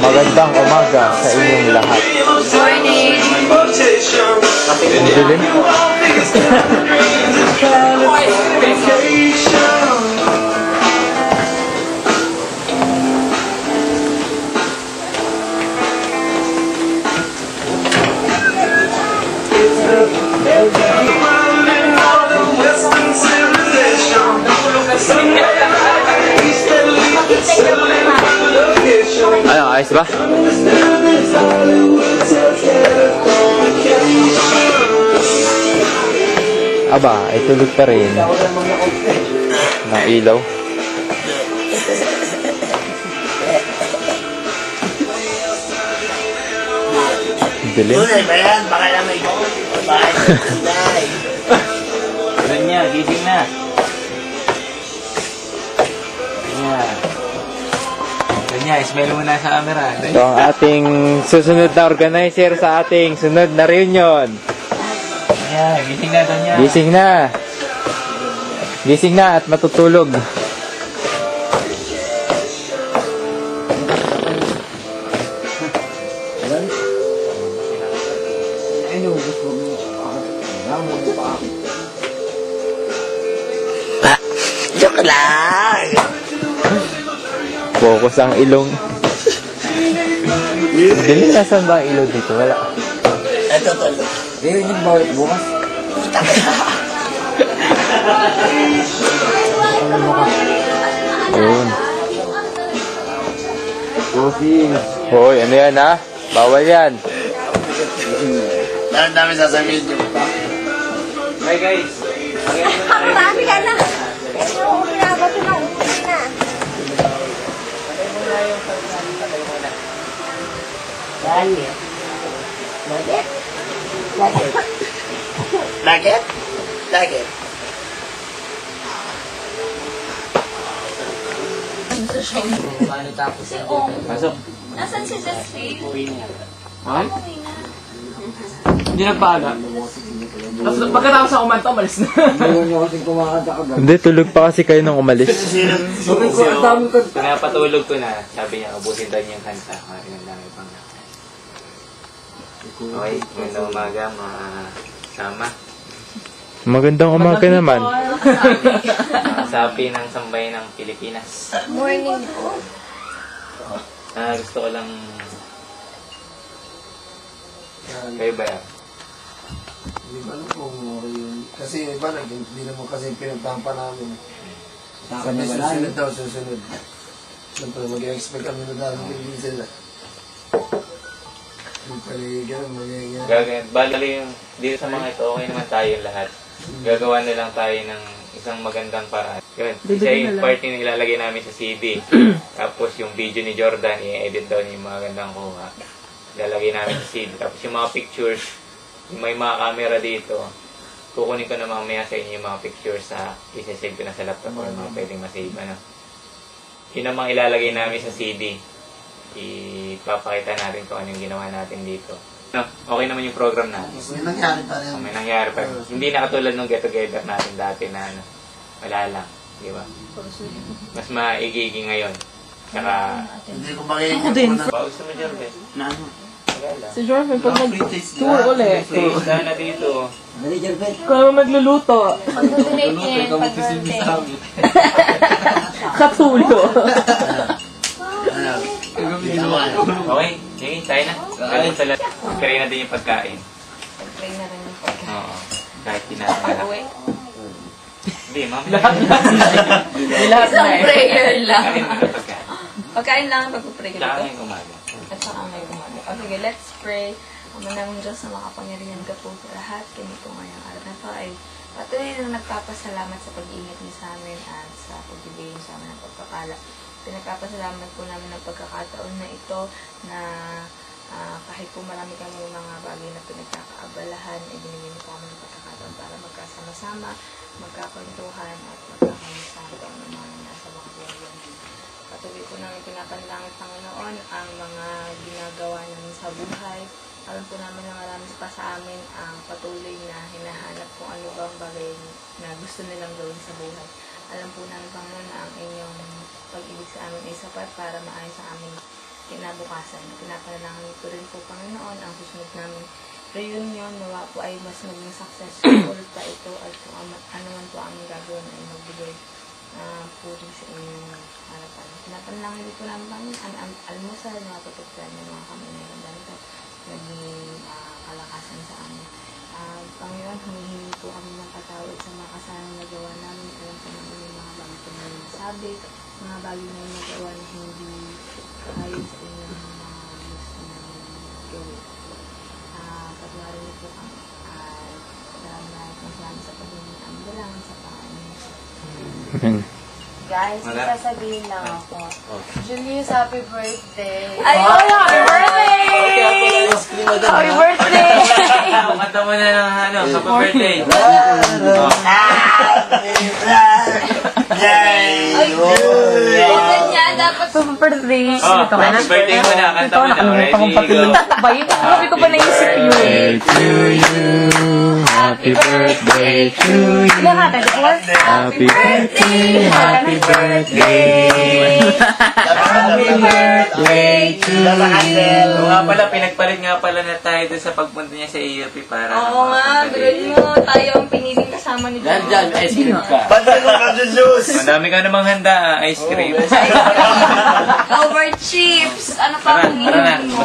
Magandang umaga sa inyong lahat. Morning! Dilim? Ano, ayos ba? Aba, ay tulog pa rin. Ng ilaw. Dilim? Tunay ba yan? Baka na may bahay. Ganyan niya, gising na. Ganyan. Ganyan, smell mo na sa camera. Ito ang ating susunod na organizer sa ating sunod na reunion. Ganyan, gising na, ganyan. Gising na. Gising na at matutulog. Joke lang! Focus ang ilong. Dili, nasan ba ang ilong dito? Wala. Ito, ito. Ganyan yung bawat bukas. Ayun. Bossing. Hoy, ano yan ha? Bawal yan. Dami sasabihin nyo. Bye guys. Marami ka na! Pero pinabato na, umuwi na. Bakit? Bakit? Bakit? Bakit? Bakit? Pasok. Nasaan si Jasmine? Ha? Umuwi na. Hindi nagpaaga. Pagkatapos ako kumanta, umalis na. Hindi, tulog pa kasi kayo nung umalis. Pinapatulog ko na. Sabi niya, ubusin daw niya yung kanta. Ang dami pang okay, magandang umaga mga sama. Magandang umaga naman. Sapi ng sambay ng Pilipinas. Morning po. Gusto ko lang... Kayo ba yan? Hindi ko alam kung okay yun. Kasi yung iba, hindi naman kasi pinagtampa namin. Sabi susunod daw, susunod. Siyempre, mag-expect kami na dahil hindi sila. Yung pala ganun, mag-expect. Gagawin. Bali yung dito sa mga ito, okay naman tayo lahat. Gagawa na lang tayo ng isang magandang paraan. Yun, isa yung part na ilalagay namin sa CD. Tapos yung video ni Jordan, i-edit daw niya yung magandang kuha. Ilalagay namin sa CD. Tapos yung mga pictures, may mga camera dito. Kukunin ko na mamaya sa inyo yung mga pictures sa isa-save ko na sa laptop or mga pwedeng masave. Ano. Yun ang mga ilalagay namin sa CD. Ipapakita natin kung anong ginawa natin dito. No, okay naman yung program natin. May nangyari pa rin. May nangyari pa. Hindi na katulad nung get-together natin dati na ano, wala lang. Di ba? Mas maigigi ngayon. Tsaka... Hindi ko makikita na. Bawas naman dyan, bes. Na ano? Si Jordan, pag mag-tour ulit. Stay na dito. Kung naman magluluto, Mag-donate yan pag-birthday. katulo. Okay, sige, tayo na. Ganun sa lahat. Pagkarin na din yung pagkain. Pag-pray na rin yung pagkain. Oo. Kahit tinatin na. Pag-uwi. Hindi, ma'am. Lahat na Isang eh. prayer lang. Kain na ng pagkain. Pagkain lang pag-pray ka Tsaka dito. ngayong umaga. At saka ngayong umaga. Okay, let's pray. Ama namang Diyos na makapangyarihan ka po sa lahat. Ganito ngayong araw na to ay patuloy na nagpapasalamat sa pag-iingat niyo sa amin at sa pagbibigay niyo sa amin ng pagpapala. Pinagpapasalamat po namin ng pagkakataon na ito na kahit po marami kami mga bagay na pinagkakaabalahan, binigyan niyo po kami ng pagkakataon para magkasama-sama, magkakwentuhan at magkakamusahan ng mga nasa makabuhayan. Patuloy po namin pinapanalangin, Panginoon, ang mga ginagawa namin sa buhay. Alam po namin na marami pa sa amin ang patuloy na hinahanap kung ano bang bagay na gusto nilang gawin sa buhay. Alam po namin, Panginoon, na ang inyong pag-ibig sa amin ay sapat para maayos ang aming kinabukasan. Pinapanalangin ko rin po, Panginoon, ang susunod namin reunion, nawa po ay mas maging successful pa ito at kung ano man po ang gagawin ay magbigay puri sa inyong harapan. Pinapanalangin po namin ang almusal, napatugtan ng mga kami na ganito, naging kalakasan sa amin. Panginoon, humihingi po kami ng patawad sa mga kasalanan na gawa namin. Alam po namin yung mga bagay po na nasabi, mga bagay na yung nagawa na hindi ayon sa inyong mga gusto namin gawin. Pagwari niyo po kami. Salamat sa paghingi ang dalang sa Panginoon. Guys, may sasabihin lang ako. Julius, happy birthday! Ay, happy birthday! Happy birthday! Kanta mo na ng happy birthday. Huwag niya, dapat Happy birthday. Happy birthday mo na. Kanta mo na. Ready, go. Bayo, grabe ko pa naisip yun. Happy birthday to you. Lahat, Happy birthday, happy birthday. Happy birthday to you. Oo nga pala, pinagpalit nga pala na tayo doon sa pagpunta niya sa AFP para... Oo nga, bilhin mo. Tayo ang piniling kasama ni John. Dyan, ice cream ka. Pantay ko ka, Julius! Madami ka namang handa, ice cream. Over chips. Ano pa ang Tara na. hinihingi mo?